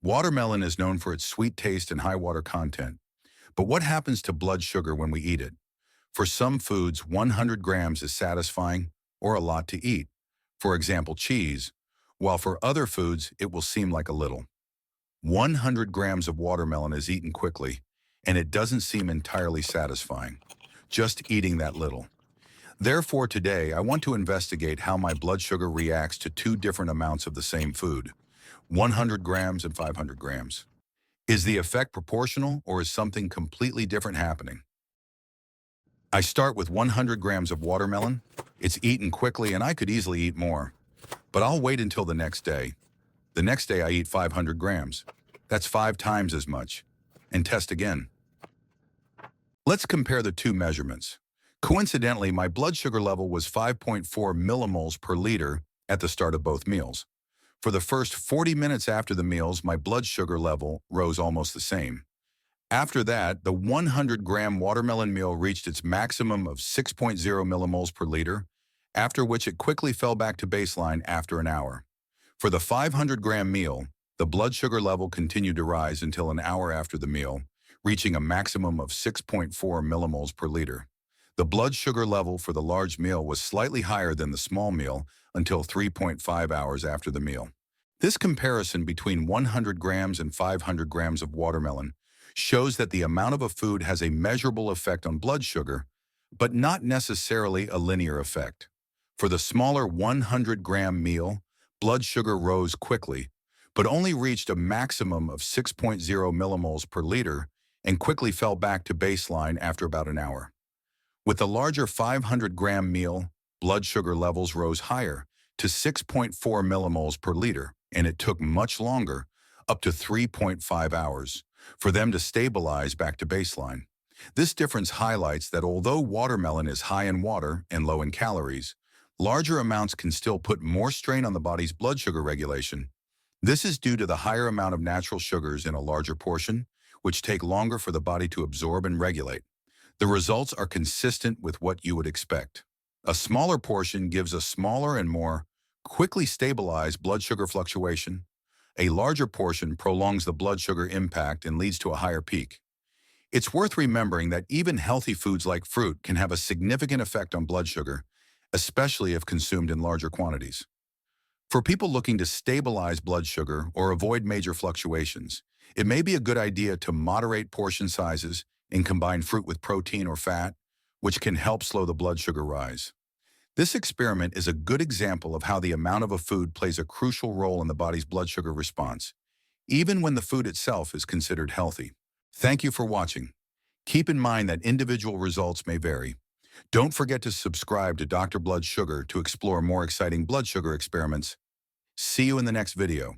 Watermelon is known for its sweet taste and high water content. But what happens to blood sugar when we eat it? For some foods, 100 grams is satisfying or a lot to eat. For example, cheese, while for other foods, it will seem like a little. 100 grams of watermelon is eaten quickly, and it doesn't seem entirely satisfying, just eating that little. Therefore, today, I want to investigate how my blood sugar reacts to two different amounts of the same food, 100 grams and 500 grams. Is the effect proportional or is something completely different happening? I start with 100 grams of watermelon. It's eaten quickly and I could easily eat more, but I'll wait until the next day. The next day I eat 500 grams. That's 5 times as much. And test again. Let's compare the two measurements. Coincidentally, my blood sugar level was 5.4 millimoles per liter at the start of both meals. For the first 40 minutes after the meals, my blood sugar level rose almost the same. After that, the 100-gram watermelon meal reached its maximum of 6.0 millimoles per liter, after which it quickly fell back to baseline after an hour. For the 500-gram meal, the blood sugar level continued to rise until an hour after the meal, reaching a maximum of 6.4 millimoles per liter. The blood sugar level for the large meal was slightly higher than the small meal until 3.5 hours after the meal. This comparison between 100 grams and 500 grams of watermelon shows that the amount of a food has a measurable effect on blood sugar, but not necessarily a linear effect. For the smaller 100-gram meal, blood sugar rose quickly, but only reached a maximum of 6.0 millimoles per liter and quickly fell back to baseline after about an hour. With the larger 500-gram meal, blood sugar levels rose higher to 6.4 millimoles per liter, and it took much longer, up to 3.5 hours, for them to stabilize back to baseline. This difference highlights that although watermelon is high in water and low in calories, larger amounts can still put more strain on the body's blood sugar regulation. This is due to the higher amount of natural sugars in a larger portion, which take longer for the body to absorb and regulate. The results are consistent with what you would expect. A smaller portion gives a smaller and more quickly stabilized blood sugar fluctuation. A larger portion prolongs the blood sugar impact and leads to a higher peak. It's worth remembering that even healthy foods like fruit can have a significant effect on blood sugar, especially if consumed in larger quantities. For people looking to stabilize blood sugar or avoid major fluctuations, it may be a good idea to moderate portion sizes and combine fruit with protein or fat, which can help slow the blood sugar rise. This experiment is a good example of how the amount of a food plays a crucial role in the body's blood sugar response, even when the food itself is considered healthy. Thank you for watching. Keep in mind that individual results may vary. Don't forget to subscribe to Dr. Blood Sugar to explore more exciting blood sugar experiments. See you in the next video.